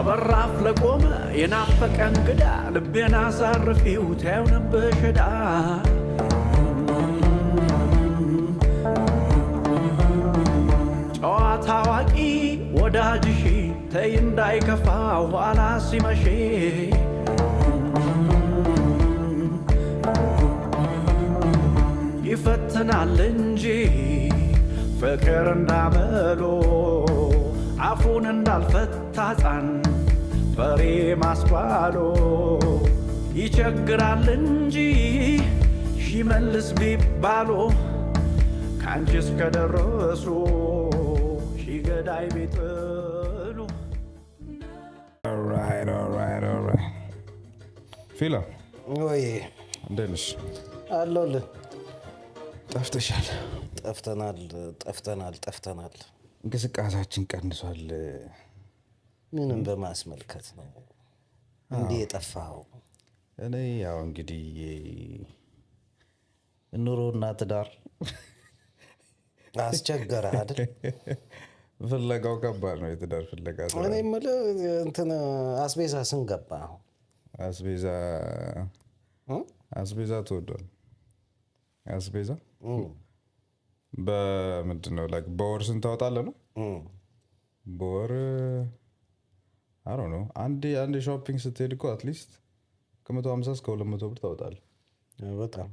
ከበራፍ ለቆመ የናፈቀ እንግዳ ልቤን አሳርፊው ታየው ነበር ሸዳ ጨዋታ አዋቂ ወዳጅሽ ተይ እንዳይከፋ ኋላ ሲመሽ ይፈትናል እንጂ ፍቅር እንዳመሎ አፉን እንዳልፈታ ሕፃን ፈሪ ማስባሎ ይቸግራል እንጂ ሺመልስ ቢባሎ ካንቺ እስከደረሱ ሺገዳይ ቢጥሉ ፊላ ወይ እንዴት ነሽ? አለሁልህ። ጠፍተሻል። ጠፍተናል። እንቅስቃሴያችን ቀንሷል። ምንም በማስመልከት ነው እንዴ የጠፋኸው? እኔ ያው እንግዲህ ኑሮና ትዳር አስቸገረህ አይደል? ፍለጋው ከባድ ነው። የትዳር ፍለጋ እኔ የምልህ እንትን አስቤዛ ስንገባ አስቤዛ ተወዷል። አስቤዛ በምንድን ነው ላይክ በወር ስንት ታወጣለህ ነው? በወር አሮ ነው አንዴ ሾፒንግ ስትሄድ እኮ አትሊስት ከ150 እስከ 200 ብር ታወጣለህ። በጣም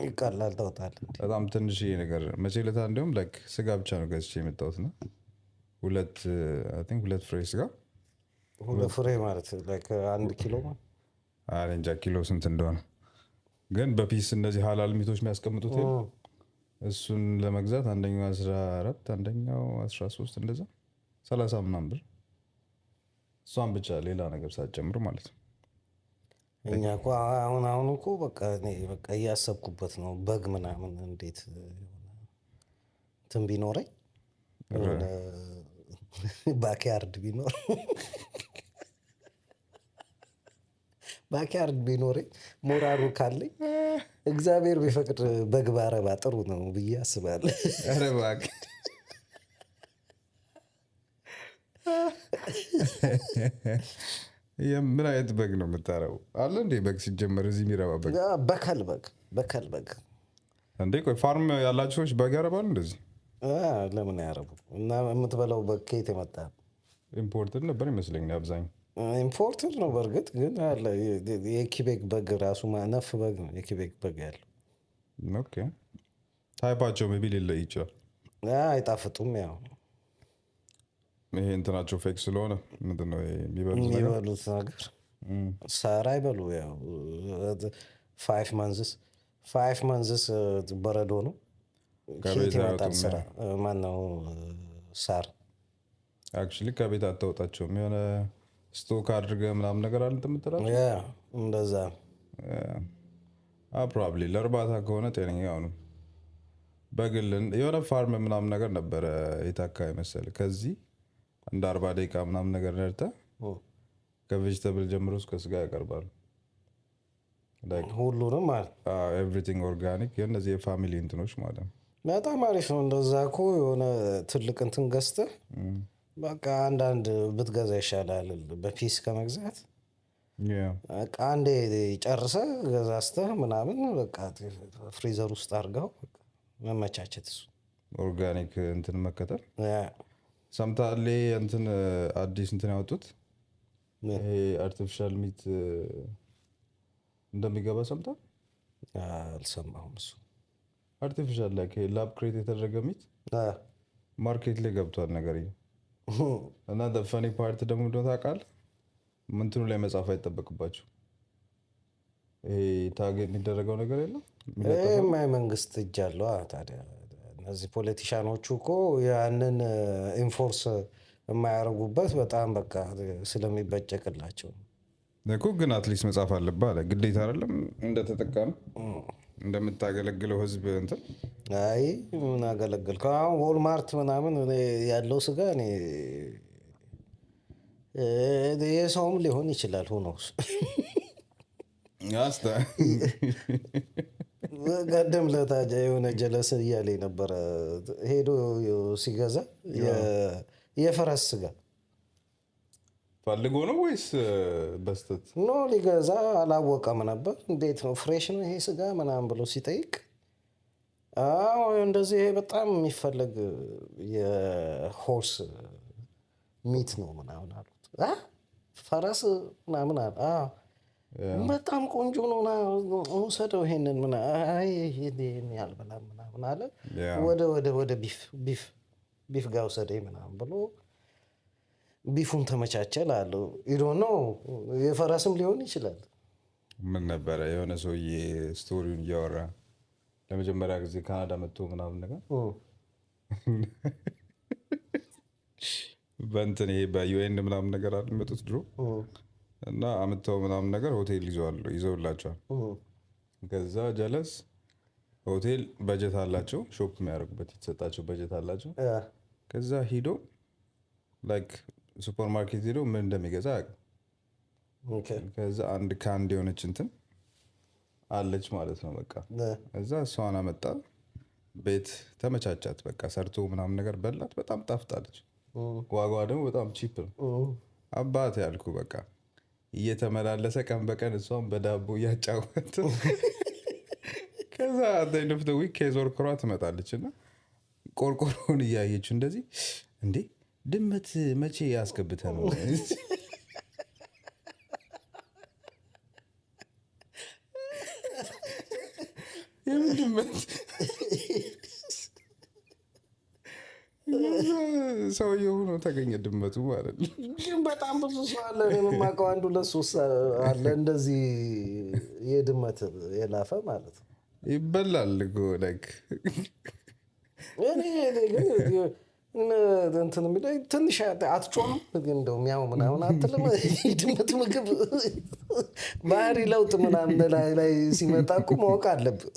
ይቀላል ታወጣለህ። በጣም ትንሽዬ ነገር መቼ ዕለት እንዲያውም ላይክ ስጋ ብቻ ነው ገዝቼ የመጣሁት ነው። ሁለት ፍሬ ስጋ። ሁለት ፍሬ ማለት ላይክ 1 ኪሎ ማለት እንጃ ኪሎ ስንት እንደሆነ ግን በፒስ እነዚህ ሀላል ሚቶች የሚያስቀምጡት እሱን ለመግዛት አንደኛው 14 አንደኛው 13 እንደዛ 30 ምናምን ብር እሷን ብቻ ሌላ ነገር ሳትጨምር ማለት ነው። እኛ እኮ አሁን እኮ በቃ እያሰብኩበት ነው። በግ ምናምን እንዴት እንትን ቢኖረኝ ባኪያርድ ቢኖረኝ ሞራሩ ካለኝ እግዚአብሔር ቢፈቅድ በግ ባረባ ጥሩ ነው ብዬ አስባለሁ። ኧረ እባክህ ምን አይነት በግ ነው የምታረው? አለ እንዴ በግ ሲጀመር እዚህ የሚረባ በግ? በከል በግ እንዴ? ቆይ ፋርም ያላቸው ሰዎች በግ ያረባሉ እንደዚህ? ለምን ያረቡ? እና የምትበላው በግ ከየት የመጣ? ኢምፖርትድ ነበር ይመስለኝ አብዛኛው። ኢምፖርትድ ነው በእርግጥ ግን አለ የኪቤክ በግ ራሱ ነፍ በግ ነው የኪቤክ በግ ያለው። ኦኬ ታይፓቸው ሜቢ ሊለይ ይችላል። አይጣፍጡም። ያው ይሄ እንትናቸው ፌክ ስለሆነ ምንድን ነው የሚበሉት ነገር ሳር አይበሉ። ያው 5 መንዝስ በረዶ ነው ከቤት ይመጣል። ስራ ማነው ሳር አክቹሊ ከቤት አታወጣቸውም። የሆነ ስቶክ አድርገህ ምናምን ነገር አለ የምትላቸው እንደዛ ፕሮባብሊ ለእርባታ ከሆነ ጤነኛ ነው። በግልን የሆነ ፋርም ምናምን ነገር ነበረ የታካ መሰለህ ከዚህ እንደ 40 ደቂቃ ምናምን ነገር ነርተህ ከቬጅተብል ጀምሮ እስከ ስጋ ያቀርባሉ። ሁሉንም ማለት ኤቭሪቲንግ ኦርጋኒክ የእነዚህ የፋሚሊ እንትኖች ማለት ነው። በጣም አሪፍ ነው። እንደዛ እኮ የሆነ ትልቅ እንትን ገዝተህ በቃ አንዳንድ ብትገዛ ይሻላል በፒስ ከመግዛት። አንዴ ጨርሰህ ገዛዝተህ ምናምን በቃ ፍሪዘር ውስጥ አድርገው መመቻቸት። እሱ ኦርጋኒክ እንትን መከተል ሰምታሌ እንትን አዲስ እንትን ያወጡት ይሄ አርቲፊሻል ሚት እንደሚገባ ሰምታል? አልሰማሁም። እሱ አርቲፊሻል ላይ ላብ ክሬት የተደረገ ሚት ማርኬት ላይ ገብቷል ነገር እና ፈኒ ፓርት ደግሞ እንደሆነ ታውቃለህ? ምንትኑ ላይ መጻፍ አይጠበቅባቸው ይሄ ታግ የሚደረገው ነገር የለም። መንግስት እጅ አለው ታዲያ። እነዚህ ፖለቲሻኖቹ እኮ ያንን ኢንፎርስ የማያደርጉበት በጣም በቃ ስለሚበጨቅላቸው እኮ። ግን አትሊስት መጻፍ አለብህ አለ ግዴታ አይደለም እንደተጠቃሚ እንደምታገለግለው ህዝብ እንትን። አይ ምን አገለገልከው? አሁን ዎልማርት ምናምን ያለው ስጋ እኔ የሰውም ሊሆን ይችላል ሆኖስ ቀደም ለታጃ የሆነ ጀለስ እያለ ነበረ ሄዶ ሲገዛ የፈረስ ስጋ ፈልጎ ነው ወይስ በስተት? ኖ ሊገዛ አላወቀም ነበር። እንዴት ነው ፍሬሽ ነው ይሄ ስጋ ምናምን ብሎ ሲጠይቅ አዎ እንደዚህ በጣም የሚፈለግ የሆርስ ሚት ነው ምናምን አሉት። ፈረስ ምናምን አለ። በጣም ቆንጆ ነው ውሰደው ይሄንን ምናምን ያልበላም ምናምን አለ። ወደ ቢፍ ጋር ውሰደኝ ምናምን ብሎ ቢፉን ተመቻቸል አለው። ይዶ ነው የፈረስም ሊሆን ይችላል። ምን ነበረ የሆነ ሰውዬ ስቶሪውን እያወራ ለመጀመሪያ ጊዜ ካናዳ መጥቶ ምናምን ነገር በእንትን ይሄ በዩኤን ምናምን ነገር አልመጡት ድሮ እና አምጥተው ምናምን ነገር ሆቴል ይዘውላቸዋል። ከዛ ጀለስ ሆቴል በጀት አላቸው፣ ሾፕ የሚያደርጉበት የተሰጣቸው በጀት አላቸው። ከዛ ሂዶ ላይክ ሱፐር ማርኬት ሄዶ ምን እንደሚገዛ አያውቅም። ከዛ ከአንድ የሆነች እንትን አለች ማለት ነው። በቃ እዛ እሷን አመጣ፣ ቤት ተመቻቻት። በቃ ሰርቶ ምናምን ነገር በላት፣ በጣም ጣፍጣለች። ዋጋዋ ደግሞ በጣም ቺፕ ነው። አባት ያልኩ በቃ እየተመላለሰ ቀን በቀን እሷን በዳቦ እያጫወተ ከዛ ንፍተ ዊክ ከዞር ክሯ ትመጣለች እና ቆርቆሮውን እያየች እንደዚህ እንዴ ድመት መቼ ያስገብተ ነው የምን ድመት ሰውዬው ሆኖ ተገኘ ድመቱ ማለት ነው። ግን በጣም ብዙ ሰው አለ የማውቀው 1 2 3 አለ እንደዚህ የድመት የላፈ ማለት ነው። ይበላል እኮ ላይክ እኔ እንትን የሚለኝ ትንሽ አትጮም ግን እንደው ሚያው ምናምን አትልም። ድመት ምግብ ባህሪ ለውጥ ምናምን ላይ ሲመጣ እኮ ማወቅ አለብህ።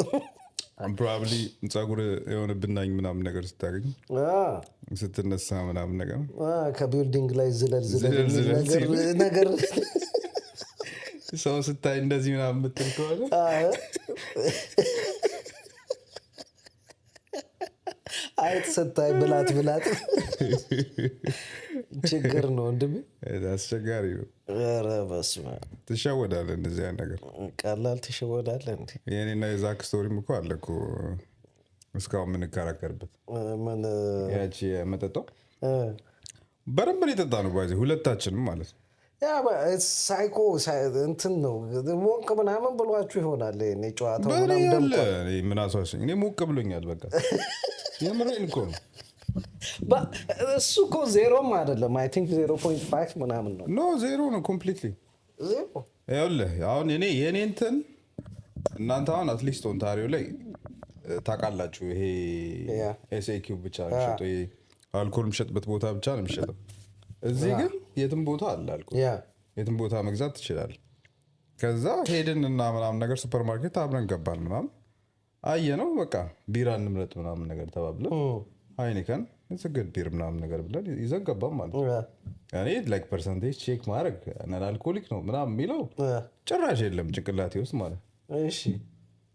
ፕሮባብሊ ፀጉር የሆነ ብናኝ ምናምን ነገር ስታገኝ ስትነሳ ምናምን ነገር ከቢልዲንግ ላይ ዝለል ነገር ሰው ስታይ እንደዚህ ምናምን የምትል ከሆነ አይት ስታይ ብላት ችግር ነው ወንድሜ፣ አስቸጋሪ ነው። ኧረ በስመ አብ ትሸወዳለህ። እንደዚህ አይነት ነገር ቀላል ትሸወዳለህ እንዴ? የኔና የዛክ ስቶሪም እኮ አለ እኮ እስካሁን የምንከራከርበት። ምን ያቺ መጠጣው በደንብ የጠጣ ነው ባይዘ ሁለታችንም ማለት ነው። ያ ሳይኮ እንትን ነው ሞቅ ምናምን ብሏችሁ ይሆናል። እኔ ጨዋታው ምናምን ደምቆ ምን አሳሰኝ። እኔ ሞቅ ብሎኛል። በቃ የምሬን እኮ ነው። እሱ እኮ ዜሮም አይደለም። አይ ቲንክ 0.5 ምናምን ነው። ኖ ዜሮ ነው ኮምፕሊትሊ ዜሮ። ይኸውልህ አሁን የኔ እንትን እናንተ አሁን አትሊስት ኦንታሪዮ ላይ ታውቃላችሁ፣ ይሄ ኤስኤኪው ብቻ ነው የሚሸጠው። ይሄ አልኮል የሚሸጥበት ቦታ ብቻ ነው የሚሸጠው። እዚህ ግን የትም ቦታ አለ አልኮል፣ የትም ቦታ መግዛት ትችላለህ። ከዛ ሄድን እና ምናምን ነገር ሱፐር ማርኬት አብረን ገባን ምናምን አየነው። በቃ ቢራ እንምረጥ ምናምን ነገር ተባብለን ሃይኒከን ግድ ቢር ምናምን ነገር ብለን ይዘን ገባን ማለት ነው። እኔ ላይክ ፐርሰንቴጅ ቼክ ማድረግ ነን አልኮሊክ ነው ምናምን የሚለው ጭራሽ የለም ጭንቅላቴ ውስጥ ማለት ነው።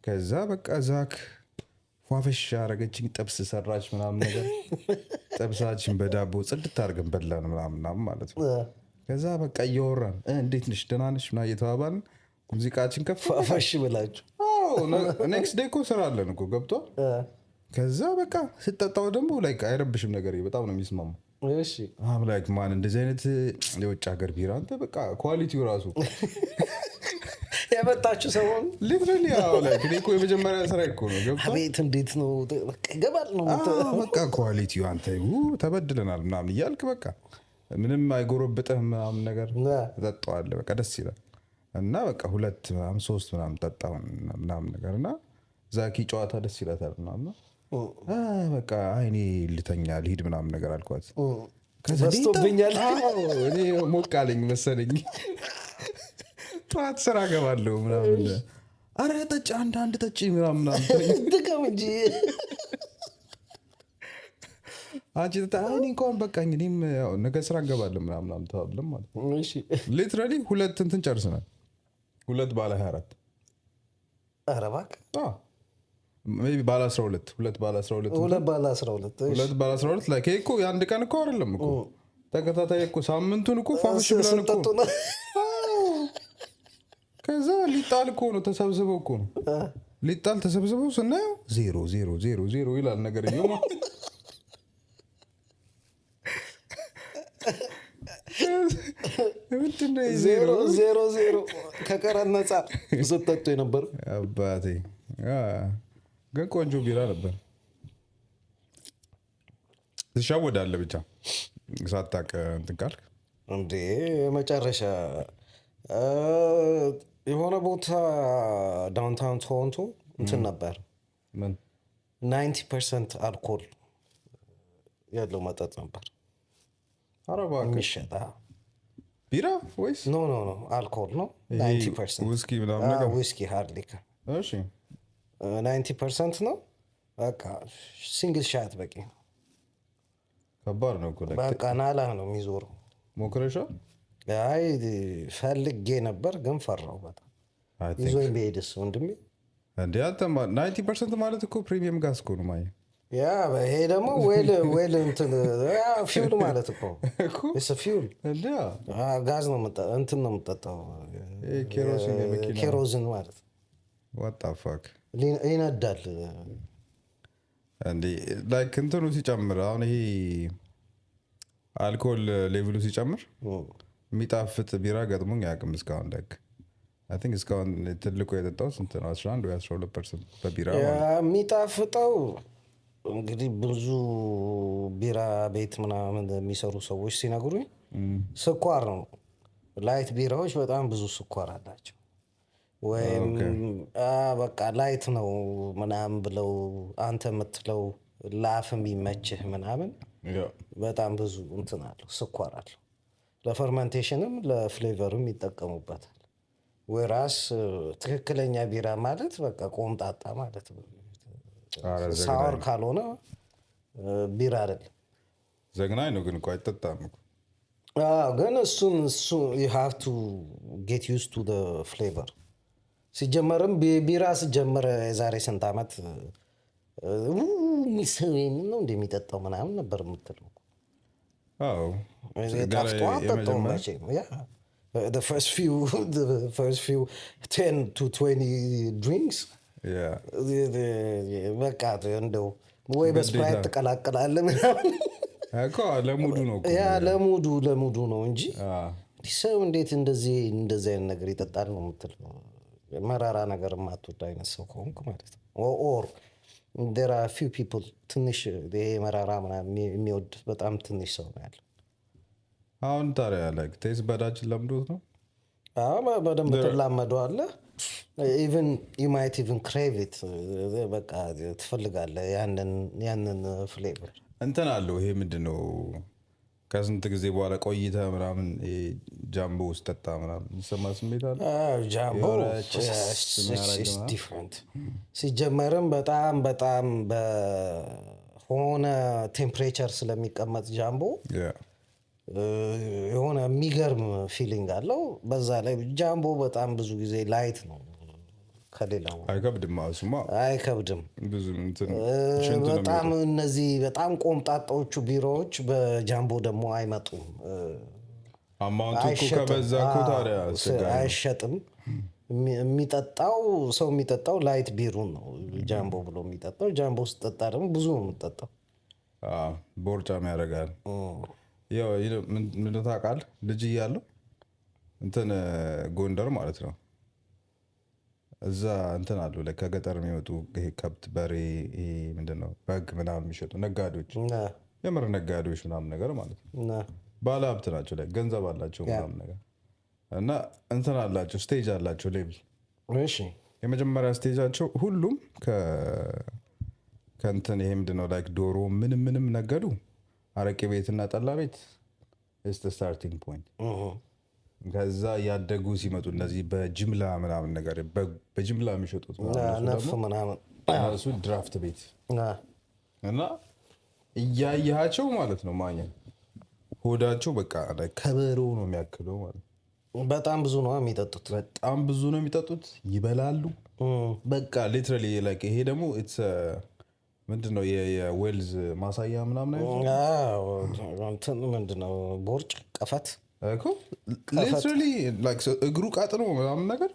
ከዛ በቃ ዛክ ፏፈሽ አረገችኝ፣ ጥብስ ሰራች ምናምን ነገር ጥብሳችን በዳቦ ጽድት አድርገን በላን ምናምን ማለት ነው። ከዛ በቃ እያወራን እንዴት ነሽ ደህና ነሽ ምናምን እየተባባልን ሙዚቃችን ከፍ ፏፈሽ ብላችሁ ኔክስት ዴይ እኮ ስራ አለን እኮ ገብቷል። ከዛ በቃ ስጠጣው ደግሞ ላይክ አይረብሽም ነገር በጣም ነው የሚስማማው። ላይክ ማን እንደዚህ አይነት የውጭ ሀገር ቢራ አንተ በቃ ኳሊቲው ራሱ ያመጣችሁ ሰውን ሊትራሊ ላይክ እኔ እኮ የመጀመሪያ ስራ እኮ ነው ገብቷል። አቤት እንዴት ነው በቃ ይገባል ነው በቃ ኳሊቲው አንተ ተበድለናል ምናምን እያልክ በቃ ምንም አይጎረብጥህም ምናምን ነገር ጠጣዋለህ። በቃ ደስ ይላል። እና በቃ 2 ምናምን 3 ምናምን ጠጣው ምናምን ነገር እና ዛኪ ጨዋታ ደስ ይላታል ምናምን በቃ እኔ ልተኛ ልሂድ ምናምን ነገር አልኳት። በስቶብኛል እኔ ሞቅ አለኝ መሰለኝ ጠዋት ስራ ገባለሁ ምናምን አረ ጠጪ አንድ ጠጪ ምናምን ድገም እንጂ አንቺ እኔ እንኳን በቃ እኔም ነገ ስራ እንገባለን ምናምን ተባብለን ማለት ነው። ሊትራሊ 2 እንትን ጨርሰናል። 2 ባለ 24 ኧረ እባክህ ሜይ ቢ ባለ 12 2 ባለ 12 2 ባለ 12 2 ባለ 12 ላይ እኮ የአንድ ቀን እኮ አይደለም እኮ ተከታታይ እኮ ሳምንቱን እኮ ፋፍሽ ብለን እኮ ከዛ ሊጣል እኮ ነው ተሰብስበው እኮ ነው ሊጣል ተሰብስበው ስናየው 0 ይላል ነገር ይማ ዜሮ ከቀረጥ ነፃ ስትጠጡ የነበረው አባቴ ግን ቆንጆ ቢራ ነበር። ትሻወዳለህ ብቻ ሳታውቅ እንትን ካልክ እንዴ። መጨረሻ የሆነ ቦታ ዳውንታውን ቶሮንቶ እንትን ነበር 90% አልኮል ያለው መጠጥ ነበር የሚሸጥ። ቢራ ወይስ ኖ አልኮል ነው። 90% ውስኪ ምናምን ነገር ውስኪ ሃርድ ሊከር። እሺ 90% ነው። በቃ ሲንግል ሻት በቂ ነው። ከባድ ነው እኮ በቃ ናላህ ነው የሚዞረው። ሞክረሻ? አይ ፈልጌ ነበር ግን ፈራው በጣም ይዞኝ በሄድስ ወንድሜ እንዴ። አንተ 90% ማለት እኮ ፕሪሚየም ጋዝ እኮ ነው ማለት ያ። ይሄ ደግሞ ዌል እንትን ፊውል ማለት እኮ እሱ ፊውል እንዴ ጋዝ ነው እንትን ነው የምጠጣው ኬሮዚን ማለት what the fuck ይነዳል እንዴ። ላይክ እንትኑ ሲጨምር አሁን ይሄ አልኮል ሌቭሉ ሲጨምር የሚጣፍጥ ቢራ ገጥሞኝ አያውቅም እስካሁን። ላይክ አይ ቲንክ እስካሁን ትልቁ የጠጣው ስንት ነው? 11 ወይ 12% በቢራ የሚጣፍጠው እንግዲህ ብዙ ቢራ ቤት ምናምን የሚሰሩ ሰዎች ሲነግሩኝ ስኳር ነው። ላይት ቢራዎች በጣም ብዙ ስኳር አላቸው ወይም በቃ ላይት ነው ምናምን ብለው አንተ የምትለው ለአፍ የሚመችህ ምናምን በጣም ብዙ እንትን አለው ስኳር አለው። ለፈርመንቴሽንም ለፍሌቨርም ይጠቀሙበታል። ወይራስ ትክክለኛ ቢራ ማለት በቃ ቆምጣጣ ማለት ነው። ሳወር ካልሆነ ቢራ አይደለም። ዘግናኝ ነው ግን እኮ አይጠጣም እኮ። ግን እሱን you have to get used to the flavor። ሲጀመርም ቢራ ሲጀመር የዛሬ ስንት ዓመት ሚሰዌን ነው እንደሚጠጣው ምናምን ነበር የምትለው። አዎ ጠጣው መቼ ነው ያ the first few 10 to 20 drinks በቃ እንደው ወይ በስፕራይት ተቀላቀላለ ምናምን እኮ ለሙዱ ነው እኮ ያ ለሙዱ ነው እንጂ ሰው እንዴት እንደዚህ አይነት ነገር ይጠጣል ነው የምትለው። መራራ ነገር ማትወድ አይነት ሰው ከሆንክ ማለት ነው። ኦር there are few people ትንሽ መራራ ምናምን የሚወድ በጣም ትንሽ ሰው ነው ያለው። አሁን ታዲያ ላይክ ቴስት በዳችን ለምዶት ነው። በደንብ ትላመደዋለህ። even you might even crave it። በቃ ትፈልጋለህ ያንን ፍሌቨር እንትን አለው። ይሄ ምንድነው ከስንት ጊዜ በኋላ ቆይተህ ምናምን ጃምቦ ውስጥ ጠጣ ምናምን የሚሰማ ስሜት አለ። ጃምቦ ዲፍረንት ሲጀመርም በጣም በሆነ ቴምፕሬቸር ስለሚቀመጥ ጃምቦ የሆነ የሚገርም ፊሊንግ አለው። በዛ ላይ ጃምቦ በጣም ብዙ ጊዜ ላይት ነው ከሌላው አይከብድም። እሱማ አይከብድም ብዙ በጣም እነዚህ በጣም ቆምጣጣዎቹ ቢራዎች በጃምቦ ደግሞ አይመጡም። አማውንቱ እኮ ከበዛ እኮ ታዲያ አይሸጥም። ሰው የሚጠጣው ላይት ቢሩን ነው ጃምቦ ብሎ የሚጠጣው። ጃምቦ ስትጠጣ ደግሞ ብዙ ነው የምትጠጣው። ቦርጫም ያደርጋል። ምን ታውቃለህ? ልጅ እያለሁ እንትን ጎንደር ማለት ነው እዛ እንትን አሉ ከገጠር የሚመጡ ከብት በሬ ምንድነው በግ ምናምን የሚሸጡ ነጋዴዎች፣ የምር ነጋዴዎች ምናምን ነገር ማለት ነው። ባለ ሀብት ናቸው ላይ ገንዘብ አላቸው ምናምን ነገር እና እንትን አላቸው ስቴጅ አላቸው ሌቭል። የመጀመሪያ ስቴጃቸው ሁሉም ከእንትን ይሄ ምንድነው ላይክ ዶሮ ምንም ነገዱ። አረቄ ቤትና ጠላ ቤት is the starting point። ከዛ ያደጉ ሲመጡ እነዚህ በጅምላ ምናምን ነገር በጅምላ የሚሸጡት ምናምን እሱ ድራፍት ቤት እና እያያቸው ማለት ነው ማኛ ሆዳቸው በቃ ከበሮ ነው የሚያክለው ማለት ነው። በጣም ብዙ ነው የሚጠጡት፣ ይበላሉ በቃ ሊትራሊ ላይክ። ይሄ ደግሞ ምንድነው የዌልዝ ማሳያ ምናምን እንትን ምንድነው ቦርጭ ቀፈት እኮ ሊትራሊ ላይክ እግሩ ቃጥሎ ምናምን ነገር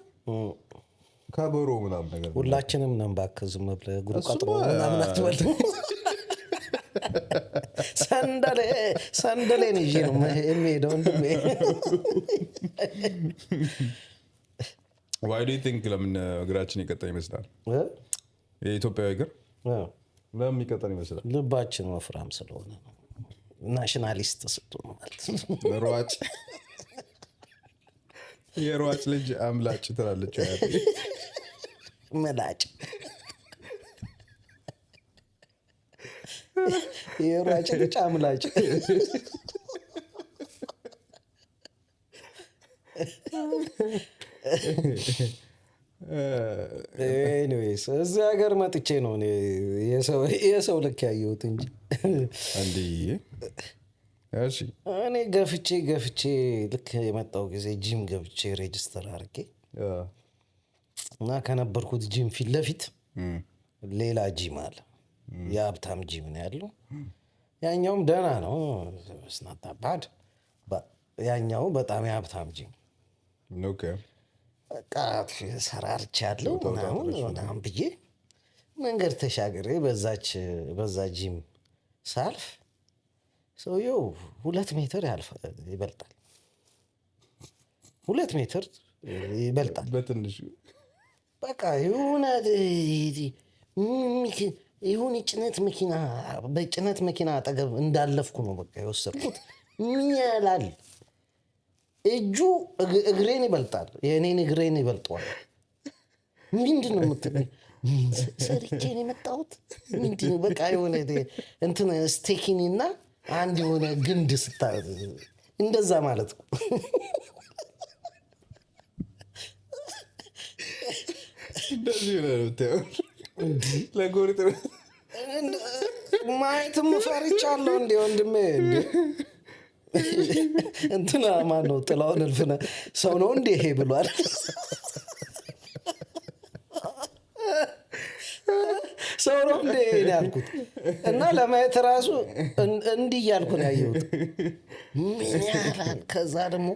ከበሮ ምናምን ነገር ሁላችንም ነን እባክህ ዝም ብለህ እግሩ ቃጥሎ ምናምን አትበል ሰንደሌን ይዤ ነው የሚሄደው እንደም Why do you think ለምን እግራችን ይቀጠን ይመስላል የኢትዮጵያዊ እግር ለምን ይቀጠን ይመስላል ልባችን ወፍራም ስለሆነ ነው ናሽናሊስት ስለሆነ ማለት ነው ሯጭ የሯጭ ልጅ አምላጭ ትላለች መላጭ የሯጭ ልጅ አምላጭ ኤኒዌይስ እዚህ ሀገር መጥቼ ነው የሰው ልክ ያየሁት እንጂ አንዲ እሺ እኔ ገፍቼ ልክ የመጣው ጊዜ ጂም ገብቼ ሬጅስተር አድርጌ እና ከነበርኩት ጂም ፊት ለፊት ሌላ ጂም አለ የሀብታም ጂም ነው ያለው ያኛውም ደህና ነው ስናታባድ ያኛው በጣም የሀብታም ጂም ኦኬ በቃ ሰራርቻለሁ ምናምን ብዬ መንገድ ተሻግሬ በዛ ጂም ሳልፍ ሰውየው 2 ሜትር ይበልጣል 2 ሜትር ይበልጣል በትንሹ በቃ ይሁን በጭነት መኪና አጠገብ እንዳለፍኩ ነው በቃ የወሰድኩት ምን ያላል እጁ እግሬን ይበልጣል የኔን እግሬን ይበልጣል ምንድነው የምትለኝ ሰርቼ ነው የመጣሁት ምንድነው በቃ የሆነ እንትን ስቴኪኒና አንድ የሆነ ግንድ እንደዛ ማለት ነው እንደዚህ ነው ለጎሪጥ ማየትም ፈርቻለሁ እንዴ ወንድሜ እንትና ማነው ጥላውን እልፍነ ሰው ነው እንዴ ይሄ ብሏል ሰው ነው እንዴ ያልኩት እና ለማየት ራሱ እንዲህ ያልኩ ነው ያየሁት ምን ያህል ከዛ ደግሞ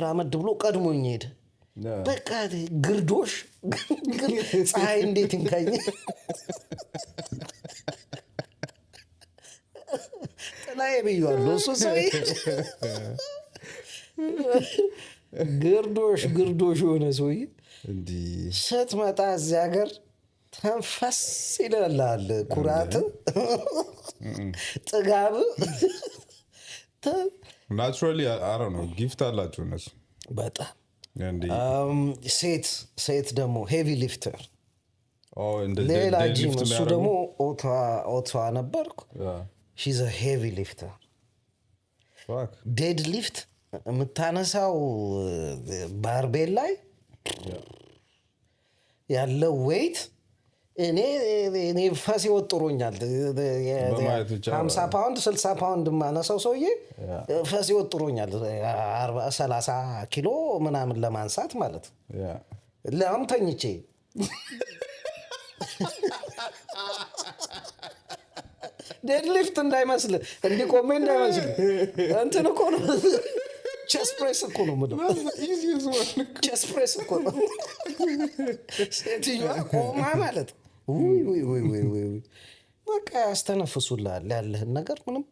ራመድ ብሎ ቀድሞኝ ሄደ በቃ ግርዶሽ ፀሐይ እንዴት እንካኝ ጥላዬ ብያለሁ እሱ ሰውዬ ግርዶሽ ሆነ ሰውዬ እንዲህ ስትመጣ እዚህ ሀገር ተንፈስ ይላል ኩራት ጥጋብ ናቹራሊ አረ ነው ጊፍት አላችሁ እነሱ በጣም ሴት ደግሞ ሄቪ ሊፍተር ሌላ ጂም እሱ ደግሞ ኦታዋ ነበርኩ she's a heavy lifter ዴድ ሊፍት የምታነሳው ባርቤል ላይ ያለው ዌይት እኔ ፋሲ ወጥሮኛል 50 ፓውንድ 60 ፓውንድ ማነሳው ሰውዬ ፋሲ ወጥሮኛል 30 ኪሎ ምናምን ለማንሳት ማለት ለአም ተኝቼ ዴድ ሊፍት እንዳይመስል እንዲቆሜ እንዳይመስል እንትን እኮ ነው ቼስት ፕሬስ እኮ ነው ምንም ቼስት ፕሬስ እኮ ነው ሴትዮዋ ቆማ ማለት ውይ በቃ ያስተነፍሱልሃል ያለህን ነገር ምንም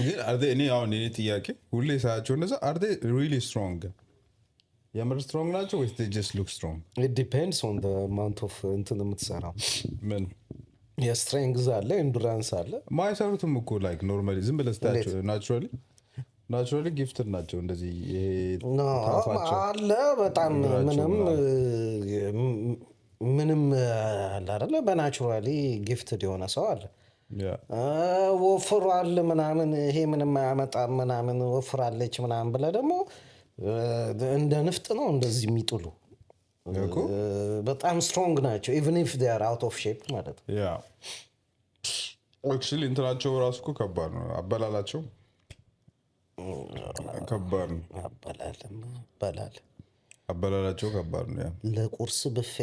ግን እኔ አሁን እኔ ጥያቄ ሁሌ ሳያቸው እነዛ are they really strong የምር ስትሮንግ ናቸው ወይስ they just look strong it depends on the amount of እንትን የምትሰራው ምን የስትሬንግዝ አለ ኢንዱራንስ አለ ማይሰሩትም እኮ ላይክ ኖርማሊ ዝም ብለህ ስታያቸው ናቹራሊ ጊፍትድ ናቸው እንደዚህ ታፋቸው አለ በጣም ምንም አለ አይደለ በናቹራሊ ጊፍትድ የሆነ ሰው አለ ወፍሯል ምናምን ይሄ ምንም አያመጣም ምናምን ወፍራለች ምናምን ብለህ ደግሞ እንደ ንፍጥ ነው እንደዚህ የሚጥሉ በጣም ስትሮንግ ናቸው even if they are out of shape ማለት ነው ያ actually እንትናቸው ራሱ እኮ ከባድ ነው አበላላቸው ከባድ ነው አበላላቸው ከባድ ነው ያ ለቁርስ ብፌ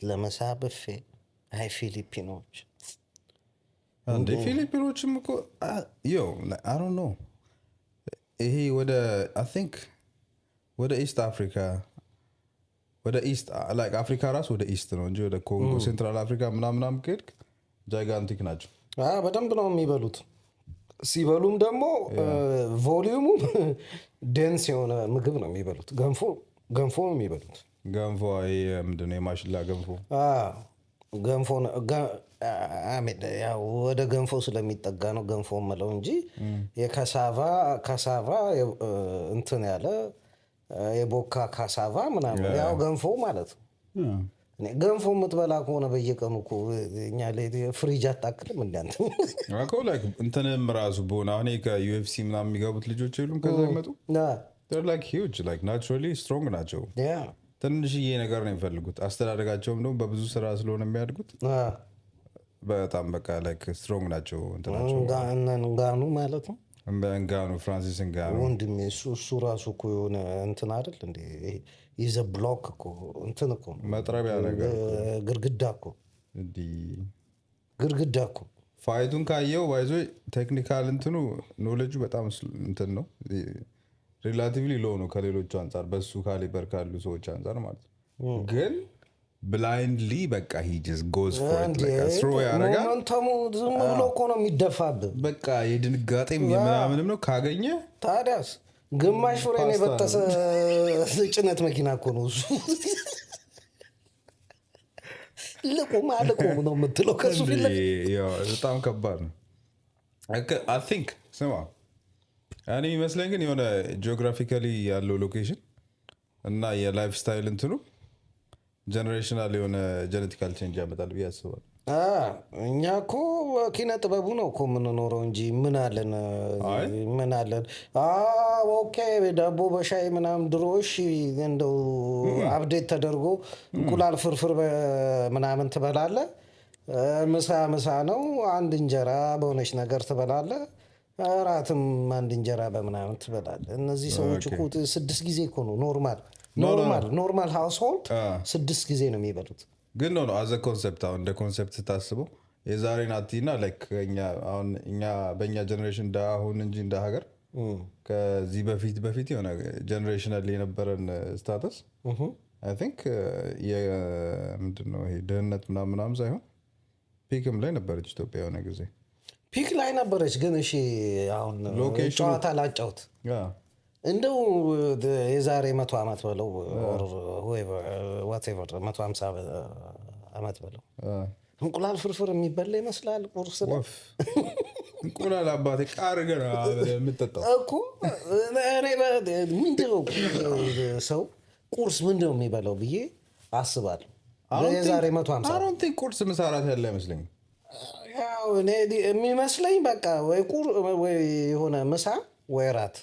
ለመሳብፌ አይ ፊሊፒኖች አንዴ ፊሊፒኖችም እኮ አይ ዶንት ኖ ይሄ ወደ አይ ቲንክ ወደ ኢስት አፍሪካ ወደ ኢስት ላይክ አፍሪካ ራስ ወደ ኢስት ነው እንጂ ወደ ኮንጎ ሴንትራል አፍሪካ ምናምን ከሄድክ ጃይጋንቲክ ናቸው። በደንብ ነው የሚበሉት። ሲበሉም ደግሞ ቮሊዩሙ ዴንስ የሆነ ምግብ ነው የሚበሉት። ገንፎ ነው የሚበሉት። ገንፎ ምንድን ነው? የማሽላ ገንፎ ገንፎ ወደ ገንፎ ስለሚጠጋ ነው ገንፎ የምለው እንጂ የካሳቫ እንትን ያለ የቦካ ካሳቫ ምናምን ያው ገንፎ ማለት ነው። ገንፎ የምትበላ ከሆነ በየቀኑ እኮ እኛ ፍሪጅ አታክልም እንዳንተ እኮ ላይክ እንትንም ራሱ በሆነ አሁን ከዩኤፍሲ ምናምን የሚገቡት ልጆች የሉም ከዛ ይመጡ they're like huge like naturally strong ናቸው። ትንሽዬ ነገር ነው የሚፈልጉት። አስተዳደጋቸውም ደግሞ በብዙ ስራ ስለሆነ የሚያድጉት በጣም በቃ ላይክ ስትሮንግ ናቸው። እንትናቸው ጋኑ ማለት ነው። ጋኑ ፍራንሲስ ጋኑ ወንድሜ እሱ ራሱ እኮ የሆነ እንትን አይደል እንዴ? ይዘ ብሎክ እኮ እንትን እኮ መጥረቢያ ነገር ግርግዳ እኮ ፋይቱን ካየው ባይዞ ቴክኒካል እንትኑ ኖሌጁ በጣም እንትን ነው። ሪላቲቭሊ ሎ ነው ከሌሎቹ አንጻር በሱ ካሊበር ካሉ ሰዎች አንጻር ማለት ነው። ግን ብላይንድሊ በቃ he just goes for it like throw ያረጋል። ሞመንተሙ ዝም ብሎ እኮ ነው የሚደፋብህ። በቃ የድንጋጤም የምናምንም ነው ካገኘ ታዲያስ ግማሽ ፍሬን የበጠሰ ጭነት መኪና እኮ ነው እሱ። ልቁም ነው የምትለው ከሱ ፊት በጣም ከባድ ነው። I think ስማ እኔ ይመስለኝ ግን የሆነ ጂኦግራፊካሊ ያለው ሎኬሽን እና የላይፍ ስታይል እንትኑ ጀነሬሽናል የሆነ ጄኔቲካል ቼንጅ ያመጣል ብዬ አስባለሁ። እኛ እኮ ኪነ ጥበቡ ነው እኮ የምንኖረው እንጂ ምን አለን ኦኬ ዳቦ በሻይ ምናምን ድሮሽ እንደው አፕዴት ተደርጎ እንቁላል ፍርፍር ምናምን ትበላለህ። ምሳ ነው አንድ እንጀራ በሆነች ነገር ትበላለህ። እራትም አንድ እንጀራ በምናምን ትበላለህ። እነዚህ ሰዎች እኮ 6 ጊዜ እኮ ነው ኖርማል ሃውስሆልድ 6 ጊዜ ነው የሚበሉት። ግን ነው አዘ ኮንሰፕት አሁን እንደ ኮንሰፕት ታስበው የዛሬ ናቲና ላይክ እኛ በእኛ ጀነሬሽን አሁን እንጂ እንደ ሀገር ከዚህ በፊት የሆነ ጀነሬሽናል የነበረን ስታተስ አይ ቲንክ ምንድነው ይሄ ድህነት ምናምን ሳይሆን ፒክም ላይ ነበረች ኢትዮጵያ የሆነ ጊዜ ፒክ ላይ ነበረች። ግን እሺ አሁን ጨዋታ ላጫውት እንደው የዛሬ 100 ዓመት በለው whatever 150 ዓመት በለው እንቁላል ፍርፍር የሚበላ ይመስላል ቁርስ ላይ እንቁላል አባቴ ቃርገና የምትጠጣው እኮ ምንድነው ሰው ቁርስ ምንድነው የሚበላው ብዬ አስባለሁ። የዛሬ 150 I don't think ቁርስ መሰራት ያለ አይመስለኝም። ያው እኔ የሚመስለኝ በቃ ወይ የሆነ ምሳ ወይ ራት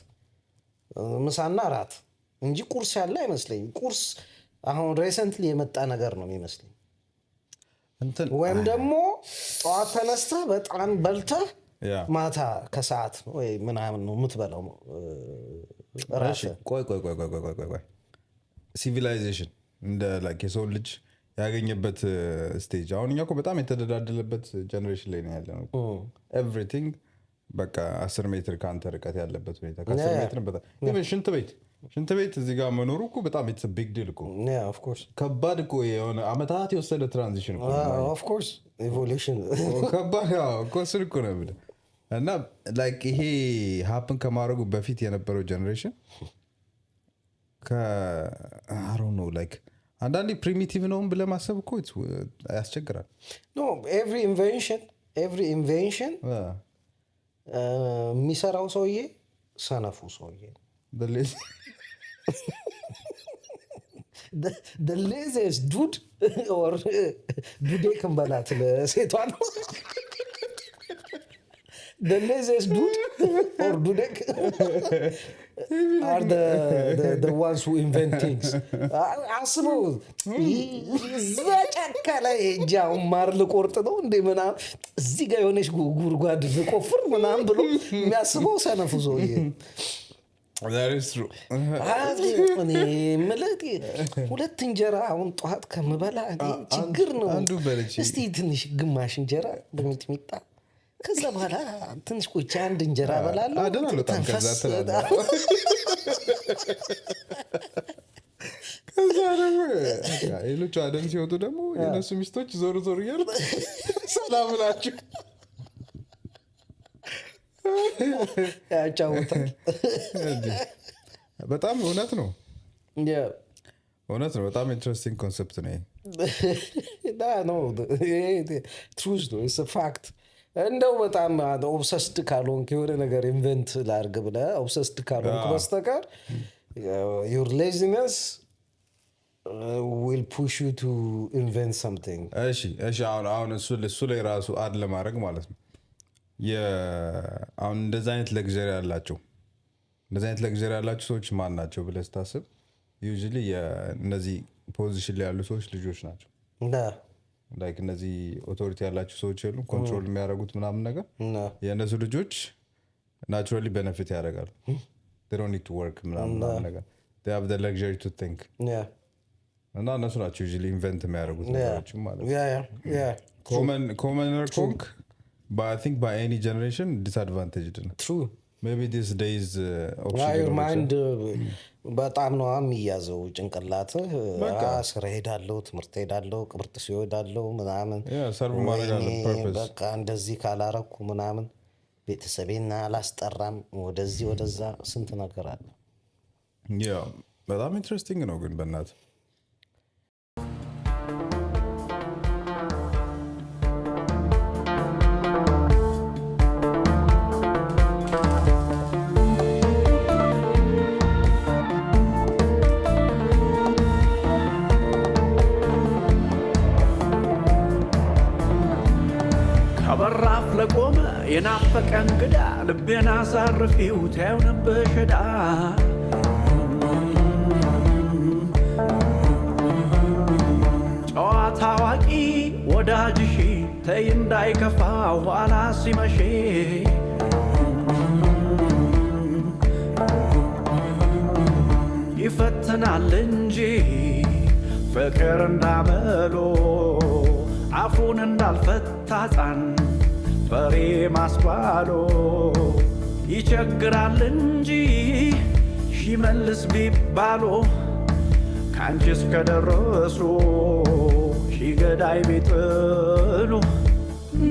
ምሳና ራት እንጂ ቁርስ ያለ አይመስለኝም። ቁርስ አሁን ሪሰንትሊ የመጣ ነገር ነው የሚመስለኝ። ወይም ደግሞ ጠዋት ተነስተህ በጣም በልተህ ማታ ከሰዓት ወይ ምናምን ነው የምትበላው ራስህ። ቆይ ሲቪላይዜሽን እንደ ላይክ የሰው ልጅ ያገኘበት ስቴጅ አሁን እኛ እኮ በጣም የተደላደለበት ጀነሬሽን ላይ ነው ያለነው። ኤቭሪቲንግ በቃ 10 ሜትር ከአንተ ርቀት ያለበት ሁኔታ ከ10 ሜትር በጣም even ሽንት ቤት እዚህ ጋር መኖሩ እኮ በጣም it's a big deal እኮ of course ከባድ እኮ የሆነ አመታት የወሰደ ትራንዚሽን እኮ of course evolution ከባድ እኮ እሱን እኮ ነው ብለህ እና ላይክ ይሄ ሃፕን ከማድረጉ በፊት የነበረው ጀነሬሽን I don't know like አንዳንዴ ፕሪሚቲቭ ነው ብለህ ማሰብ እኮ ያስቸግራል። no every invention የሚሰራው ሰውዬ ሰነፉ ሰውዬ the laziest dude or dude ከንበላት ለሴቷ ነው the laziest dude or dudek are the ones who invent things. አስበው ዘጨከለ እጃው ማር ልቆርጥ ነው እንደ ምናምን እዚህ ጋር የሆነች ጉድጓድ ልቆፍር ምናምን ብሎ የሚያስበው ሰነፉ ሰውዬ That is true. እኔ የምልህ ሁለት እንጀራ አሁን ጠዋት ከምበላ ችግር ነው። እስቲ ትንሽ ግማሽ እንጀራ በሚጥሚጣ ከዛ በኋላ ትንሽ ቆይቼ አንድ እንጀራ እበላለሁ። ከዛ ደግሞ ሌሎቹ አደን ሲወጡ ደግሞ የነሱ ሚስቶች ዞር ዞር እያሉ ሰላም ናችሁ ያጫውታል። በጣም እውነት ነው። በጣም ኢንትረስቲንግ ኮንሰፕት ነው። ትሩዝ ነው። ኢትስ አ ፋክት። እንደው በጣም ኦብሰስድ ካልሆንክ የሆነ ነገር ኢንቨንት ላድርግ ብለህ ኦብሰስድ ካልሆንክ በስተቀር your laziness will push you to invent something። እሺ አሁን እሱ ላይ ራሱ አድ ለማድረግ ማለት ነው። አሁን እንደዚህ አይነት ለግዠሪ ያላቸው ሰዎች ማን ናቸው ብለህ ስታስብ ዩዥሊ እነዚህ ፖዚሽን ላይ ያሉ ሰዎች ልጆች ናቸው። ላይክ እነዚህ ኦቶሪቲ ያላቸው ሰዎች የሉም ኮንትሮል የሚያደርጉት ምናምን ነገር የእነሱ ልጆች ናቹራሊ ቤኔፊት ያደርጋሉ። they don't need to work ምናምን ነገር they have the luxury to think እና እነሱ ናቸው ዩዥሊ ኢንቨንት የሚያደርጉት ነገሮች ማለት ነው። ኮመነር ኮንክ but I think by any generation disadvantaged ነው። True. Maybe these days your mind በጣም ነው የሚያዘው ጭንቅላት። ስራ ሄዳለሁ፣ ትምህርት ሄዳለሁ፣ ቅብርት ሲሄዳለሁ ምናምን ሰርቭ ማድረግ አለ ፐርፐስ። በቃ እንደዚህ ካላረኩ ምናምን ቤተሰቤን አላስጠራም፣ ወደዚህ ወደዛ ስንት ነገር አለ። በጣም ኢንትረስቲንግ ነው ግን በእናትህ ከበራፍ ለቆመ የናፈቀ እንግዳ ልቤን አሳርፊው ተይው ነበር ሸዳ ጨዋታ አዋቂ ወዳጅሽ ተይ እንዳይከፋ ኋላ ሲመሽ ይፈትናል እንጂ ፍቅር እንዳመሎ አፉን እንዳልፈታ ሕፃን በሬ ማስባሎ ይቸግራል እንጂ ሺመልስ ቢባሎ ካንቺ እስከደረሱ ሺገዳይ ቢጥሉ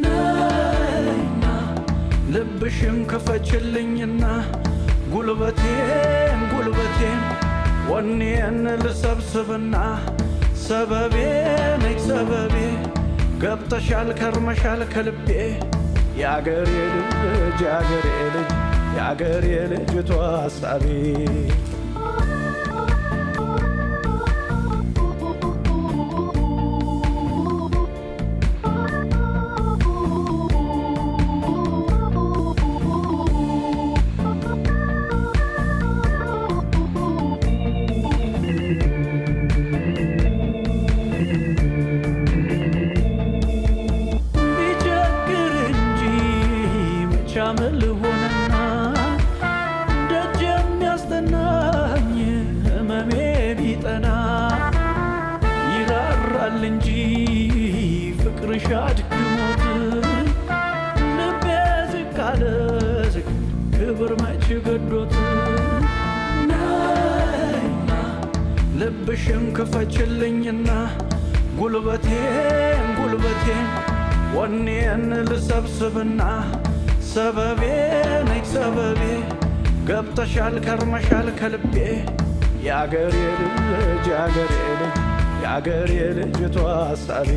ነይና ልብሽን ክፈችልኝና ጉልበቴን ወኔን ልሰብስብና ሰበቤ ነይ ሰበቤ ገብተሻል ከርመሻል ከልቤ የአገሬ ልጅቷ ሀሳቤ ሻምል ሆነና ደጅ የሚያስጠናኝ ህመሜ ቢጠና ይራራል እንጂ ፍቅርሽ አድክሞት ልቤ ዝቅ አለ ዝቅ ክብር መች ገዶት ነይና ልብሽን ክፈችልኝና ጉልበቴን ወኔን ልሰብስብና ሰበቤ ነይ ሰበቤ ገብተሻል ከርመሻል ከልቤ የአገሬ ልጅቷ ሀሳቤ